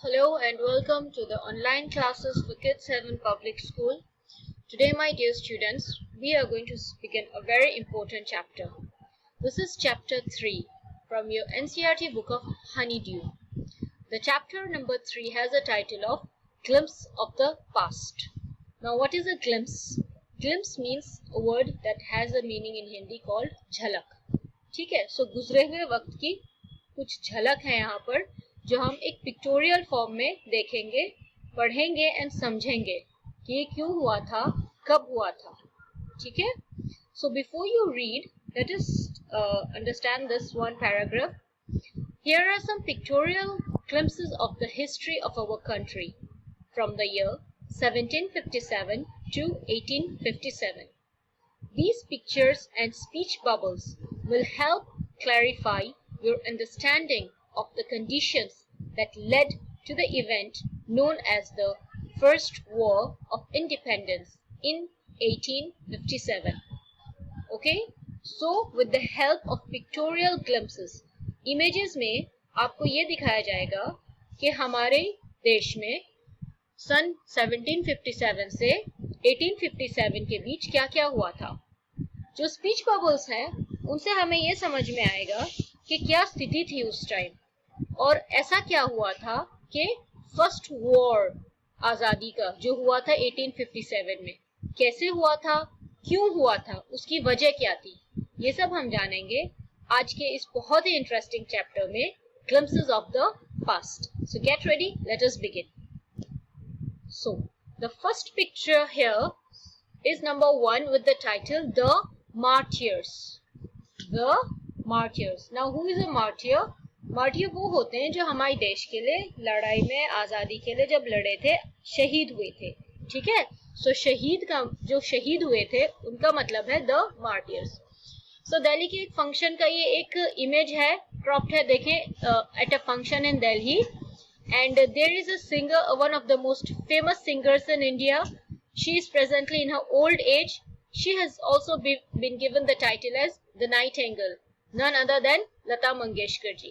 Hello and welcome to the online classes for Kids Heaven Public School. Today, my dear students, we are going to begin a very important chapter. This is chapter 3 from your NCERT book of Honeydew. The chapter number 3 has a title of Glimpse of the Past. Now, what is a glimpse? Glimpse means a word that has a meaning in Hindi called झलक. ठीक है, so गुजरे हुए वक्त की कुछ झलक है यहाँ पर जो हम एक पिक्टोरियल फॉर्म में देखेंगे, पढ़ेंगे एंड समझेंगे कि ये क्यों हुआ था, कब हुआ था. ठीक है. So before you read, let us understand this one paragraph. Here are some pictorial glimpses of the history of our country from the year 1757 to 1857. These pictures and speech bubbles will help clarify your understanding of the conditions that led to the event known as the First War of Independence in 1857. Okay? So, with the help of pictorial glimpses, images में आपको ये दिखाया जाएगा कि हमारे देश में सन 1757 से 1857 के बीच क्या क्या हुआ था. जो स्पीच बबल्स हैं उनसे हमें ये समझ में आएगा कि क्या स्थिति थी उस टाइम और ऐसा क्या हुआ था कि फर्स्ट वॉर आजादी का जो हुआ था 1857 में कैसे हुआ था, क्यों हुआ था, उसकी वजह क्या थी, ये सब हम जानेंगे आज के इस बहुत ही इंटरेस्टिंग चैप्टर में glimpses of the past. So get ready, let us begin. So the first picture here is number 1 with the title The Martyrs. The Martyrs. Now who is a martyr? Martyr वो होते हैं जो हमारे देश के लिए लड़ाई में, आजादी के लिए जब लड़े थे, शहीद हुए थे. ठीक है. सो शहीद का जो शहीद हुए थे उनका मतलब है द मार्टियर्स. सो दिल्ली के एक फंक्शन का ये एक इमेज है, क्रॉप्ड है, देखें, at a function in Delhi. And there is a singer, one of the most famous singers in India. She is presently in her old age. She has also been given the title as the Nightingale, none other than Lata Mangeshkar ji.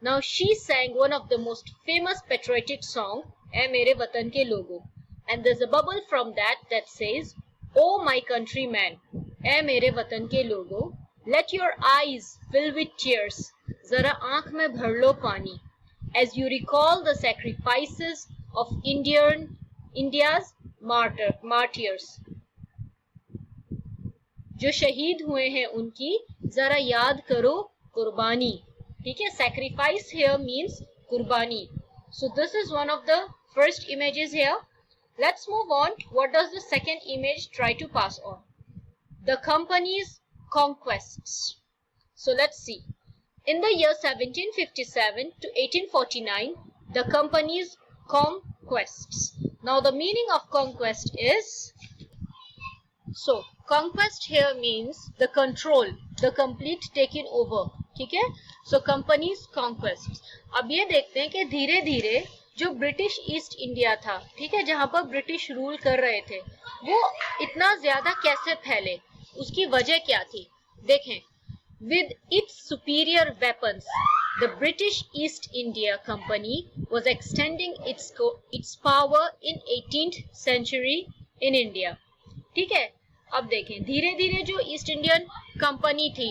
Now she sang one of the most famous patriotic song, "ऐ मेरे वतन के लोगों," and there's a bubble from that says, "Oh my countrymen, ऐ मेरे वतन के लोगों, let your eyes fill with tears, जरा आंख में भर लो पानी, as you recall the sacrifices of India's martyrs." जो शहीद हुए हैं उनकी जरा याद करो कुर्बानी. ठीक है. Sacrifice here means कुर्बानी. So this is one of the first images here. Let's move on. What does the second image try to pass on? The company's conquests. So let's see. In the year 1757 to 1849, the company's conquests. Now the meaning of conquest is, so conquest here means the control, the complete taking over. ठीक है. So company's conquests. अब ये देखते हैं कि धीरे धीरे जो ब्रिटिश ईस्ट इंडिया था, ठीक है, जहां पर ब्रिटिश रूल कर रहे थे, वो इतना ज्यादा कैसे फैले, उसकी वजह क्या थी. देखें, with its superior weapons, the British East India Company was extending its power in 18th century in India. ठीक है. अब देखें, धीरे धीरे जो ईस्ट इंडियन कंपनी थी,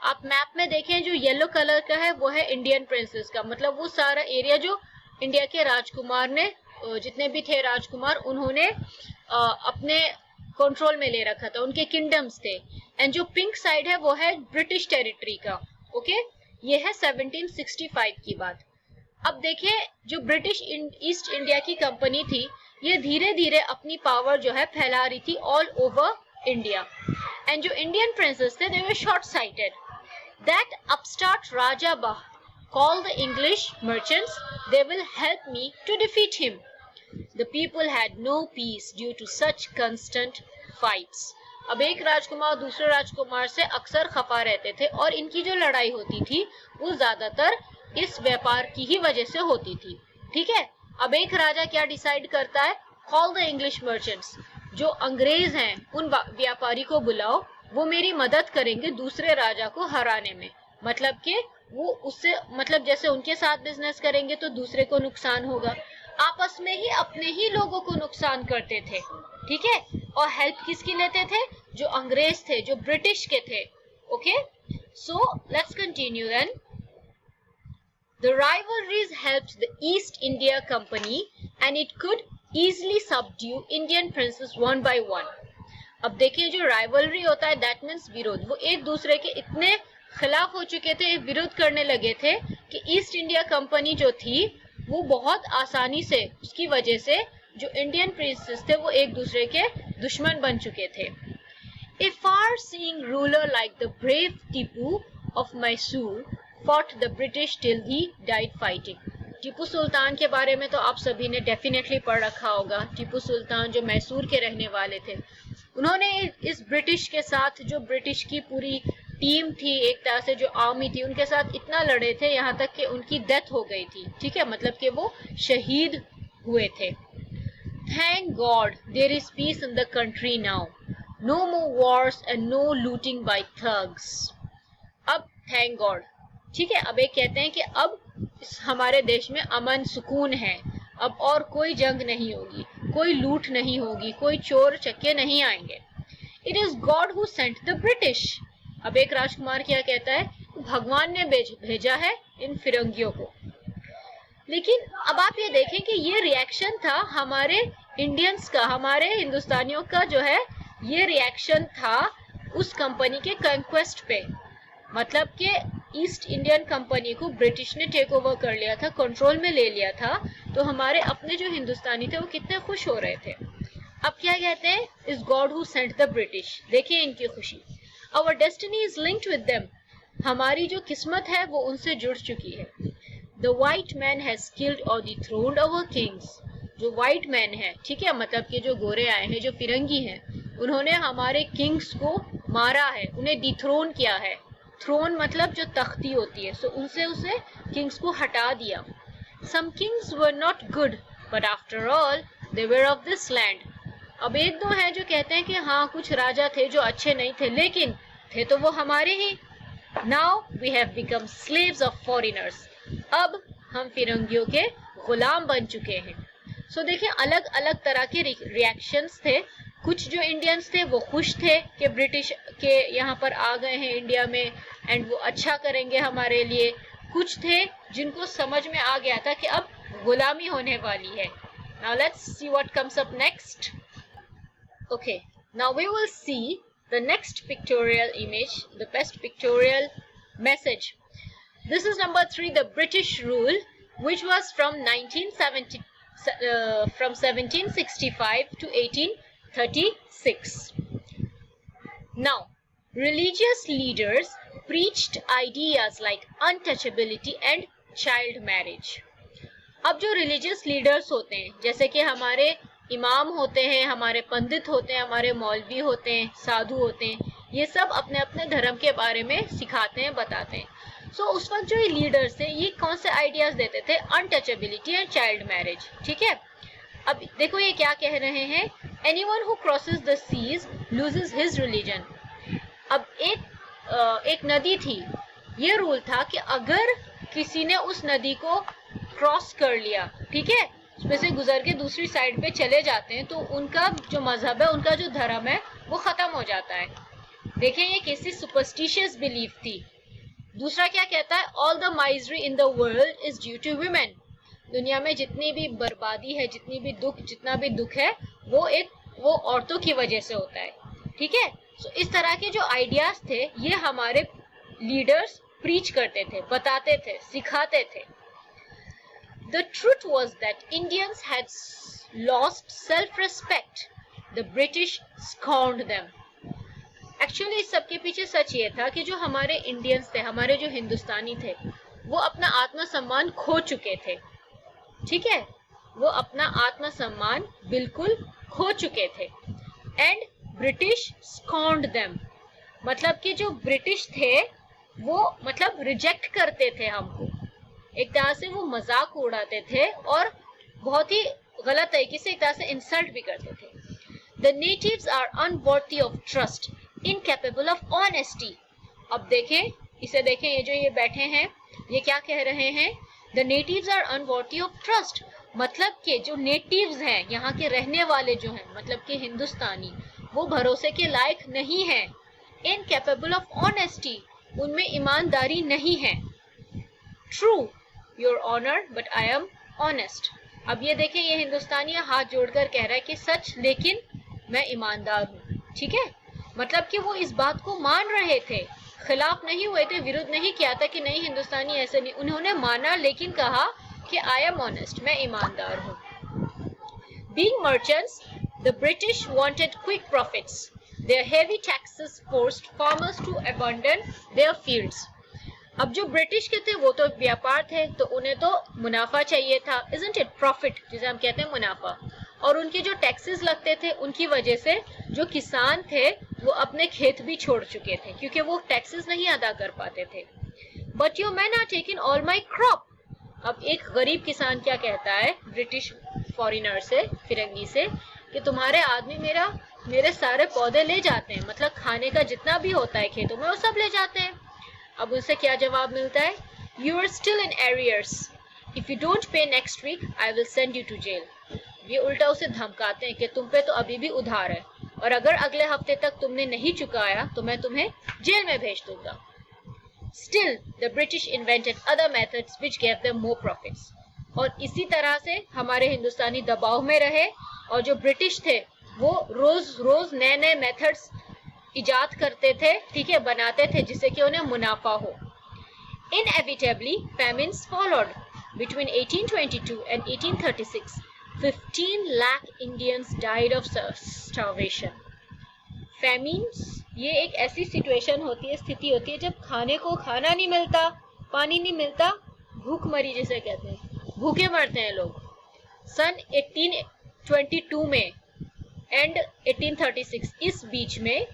आप मैप में देखें, जो येलो कलर का है वो है इंडियन प्रिंसेस का, मतलब वो सारा एरिया जो इंडिया के राजकुमार ने, जितने भी थे राजकुमार, उन्होंने अपने कंट्रोल में ले रखा था, उनके किंगडम्स थे. एंड जो पिंक साइड है वो है ब्रिटिश टेरिटरी का. ओके. ये है 1765 की बात. अब देखिए, जो ब्रिटिश ईस्ट इंडिया की कंपनी थी, ये धीरे धीरे अपनी पावर जो है फैला रही थी ऑल ओवर India. And जो Indian princes थे, they were short-sighted. That upstart Raja Bah called the English merchants. They will help me to defeat him. The people had no peace due to such constant fights. अब एक राजकुमार दूसरे राजकुमार से अक्सर खफा रहते थे और इनकी जो लड़ाई होती थी वो ज्यादातर इस व्यापार की ही वजह से होती थी. ठीक है. अब एक राजा क्या डिसाइड करता है, कॉल द इंग्लिश मर्चेंट्स, जो अंग्रेज हैं उन व्यापारी को बुलाओ, वो मेरी मदद करेंगे दूसरे राजा को हराने में. मतलब कि वो उससे मतलब जैसे उनके साथ बिजनेस करेंगे तो दूसरे को नुकसान होगा, आपस में ही अपने ही लोगों को नुकसान करते थे, ठीक है। और हेल्प किसकी लेते थे? जो अंग्रेज थे, जो ब्रिटिश के थे। Okay, so let's continue then. The rivalries helped the East India Company and it could easily subdue Indian princes one by one. अब देखिए जो राइवलरी होता है दैट मीन्स विरोध, वो एक दूसरे के इतने खिलाफ हो चुके थे, विरोध करने लगे थे कि ईस्ट इंडिया कंपनी जो थी वो बहुत आसानी से, उसकी वजह से जो इंडियन प्रिंसेस थे वो एक दूसरे के दुश्मन बन चुके थे। A far-seeing ruler like the brave Tipu of Mysore fought the British till he died fighting. Tipu Sultan के बारे में तो आप सभी ने डेफिनेटली पढ़ रखा होगा। टीपू सुल्तान जो मैसूर के रहने वाले थे, उन्होंने इस ब्रिटिश के साथ, जो ब्रिटिश की पूरी टीम थी, एक तरह से जो आर्मी थी, उनके साथ इतना लड़े थे यहाँ तक कि उनकी डेथ हो गई थी, ठीक है, मतलब कि वो शहीद हुए थे। Thank God there is peace in the country now. No more wars and no looting by thugs. अब thank God, ठीक है, अब एक कहते हैं कि अब हमारे देश में अमन सुकून है, अब और कोई जंग नहीं होगी, कोई लूट नहीं होगी, कोई चोर चक्के नहीं आएंगे। It is God who sent the British. अब एक राजकुमार क्या कहता है? भगवान ने भेजा है इन फिरंगियों को। लेकिन अब आप ये देखें कि ये रिएक्शन था हमारे इंडियंस का, हमारे हिंदुस्तानियों का जो है ये रिएक्शन था उस कंपनी के कंक्वेस्ट पे। मतलब कि ईस्ट इंडियन कंपनी को ब्रिटिश ने टेक ओवर कर लिया था, कंट्रोल में ले लिया था, तो हमारे अपने जो हिंदुस्तानी थे वो कितने खुश हो रहे थे। अब क्या कहते हैं? Is God who sent the British. देखिए इनकी खुशी। Our destiny is linked with them. हमारी जो किस्मत है वो उनसे जुड़ चुकी है। The white man has killed और डिथ्रोन्ड आवर किंग्स। जो व्हाइट मैन है, ठीक है, मतलब कि जो गोरे आए हैं, जो फिरंगी हैं, उन्होंने हमारे किंग्स को मारा है, उन्हें डिथ्रोन किया है। थ्रोन मतलब जो तख्ती होती है, सो उनसे उसे किंग्स को हटा दिया। Some kings were not good but after all they were of this land. अब एक दो हैं जो कहते हैं कि हाँ कुछ राजा थे जो अच्छे नहीं थे, लेकिन थे तो वो हमारे ही। Now we have become slaves of foreigners. अब हम फिरंगियों के गुलाम बन चुके हैं। सो देखिए अलग अलग तरह के रिएक्शंस थे। कुछ जो इंडियंस थे वो खुश थे कि ब्रिटिश के यहाँ पर आ गए हैं इंडिया में एंड वो अच्छा करेंगे हमारे लिए। कुछ थे जिनको समझ में आ गया था कि अब गुलामी होने वाली है। Now let's see what comes up next. Okay, now we will see the next pictorial image, the best pictorial message. This is number 3, the British rule, which was from 1765 to 1836. Now, religious leaders preached ideas like untouchability and child marriage. अब जो religious leaders होते हैं, जैसे कि हमारे इमाम होते हैं, हमारे पंडित होते हैं, हमारे मौलवी होते हैं, साधु होते हैं, ये सब अपने अपने धर्म के बारे में सिखाते हैं, बताते हैं। सो उस वक्त जो ये लीडर्स थे ये कौन से आइडियाज देते थे? अनटचेबिलिटी एंड चाइल्ड मैरिज, ठीक है। अब देखो ये क्या कह रहे हैं, anyone who crosses the seas loses his religion. अब एक नदी थी, ये रूल था कि अगर किसी ने उस नदी को क्रॉस कर लिया, ठीक है, उसमें से गुजर के दूसरी साइड पे चले जाते हैं, तो उनका जो मजहब है, उनका जो धर्म है वो खत्म हो जाता है। देखिए ये कैसी सुपरस्टिशियस बिलीफ थी। दूसरा क्या कहता है? All the misery in the world is due to women. दुनिया में जितनी भी बर्बादी है, जितना भी दुख है, वो औरतों की वजह से होता है, ठीक है। सो इस तरह के जो आइडियाज थे ये हमारे लीडर्स प्रीच करते थे, बताते थे, सिखाते थे। The truth was that Indians had lost self-respect. The British scorned them. Actually इस सब के पीछे सच ये था कि जो हमारे इंडियंस थे, हमारे जो हिंदुस्तानी थे, वो अपना आत्मसम्मान खो चुके थे, ठीक है, वो अपना आत्मसम्मान बिल्कुल खो चुके थे। And British scorned them. मतलब कि जो ब्रिटिश थे वो मतलब रिजेक्ट करते थे हमको, एक तरह से वो मजाक उड़ाते थे और बहुत ही गलत तरीके से एक तरह से इंसल्ट भी करते थे। The natives are unworthy of trust, incapable of honesty. अब देखें, इसे देखें, ये जो ये बैठे हैं ये क्या कह रहे हैं? The natives are unworthy of trust, मतलब कि जो नेटिव्स हैं, यहाँ के रहने वाले जो हैं, मतलब कि हिंदुस्तानी, वो भरोसे के लायक नहीं है। इनकेपेबल ऑफ ऑनेस्टी, उनमें ईमानदारी नहीं है। True your honour but I am honest, अब ये देखें, ये हिंदुस्तानी हाथ जोड़कर कह रहा है कि सच, लेकिन मैं ईमानदार हूँ। ठीक है, मतलब कि वो इस बात को मान रहे थे, खिलाफ नहीं हुए थे, विरोध नहीं किया था कि नहीं हिंदुस्तानी ऐसे नहीं, उन्होंने माना लेकिन कहा कि आई एम ऑनेस्ट, मैं ईमानदार हूँ। Being merchants, the British wanted quick profits. Their heavy taxes forced farmers to abandon their fields. अब जो ब्रिटिश के थे वो तो व्यापार थे, तो उन्हें तो मुनाफा चाहिए था, isn't it? प्रॉफिट जिसे हम कहते हैं, मुनाफा। और उनके जो टैक्सेस लगते थे उनकी वजह से जो किसान थे वो अपने खेत भी छोड़ चुके थे क्योंकि वो टैक्सेस नहीं अदा कर पाते थे। But your men are taking all my crop. अब एक गरीब किसान क्या कहता है ब्रिटिश फॉरेनर से, फिरंगी से, कि तुम्हारे आदमी मेरे सारे पौधे ले जाते हैं, मतलब खाने का जितना भी होता है खेतों में वो सब ले जाते हैं। अब उनसे क्या जवाब मिलता है? You are still in arrears. If you don't pay next week, I will send you to jail. ये उल्टा उसे धमकाते हैं कि तुम पे तो अभी भी उधार है और अगर अगले हफ्ते तक तुमने नहीं चुकाया तो मैं तुम्हें जेल में भेज दूंगा। Still, the British invented other methods which gave them more profits. और इसी तरह से हमारे हिंदुस्तानी दबाव में रहे और जो ब्रिटिश थे वो रोज रोज नए नए मेथड्स इजाद करते थे, ठीक है, बनाते थे जिससे कि उन्हें मुनाफा हो। Inevitably, famines followed. Between 1822 and 1836, 15 lakh Indians died of starvation. Famines ये एक ऐसी सिचुएशन होती है, स्थिति होती है जब खाने को खाना नहीं मिलता, पानी नहीं मिलता, भूखमरी जिसे कहते हैं, भूखे मरते हैं लोग। सन 1822 में एंड 1836 इस बीच में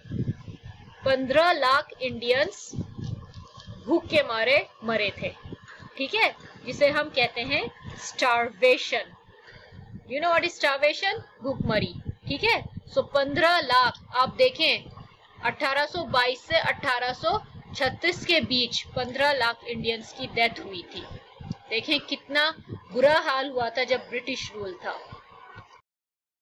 15 लाख इंडियंस भूख के मारे मरे थे, ठीक है, जिसे हम कहते हैं starvation. You know what is starvation? भूखमरी, ठीक है। सो 15 लाख, आप देखें 1822 से 1836 के बीच 15 लाख इंडियंस की डेथ हुई थी। देखें कितना बुरा हाल हुआ था जब ब्रिटिश रूल था।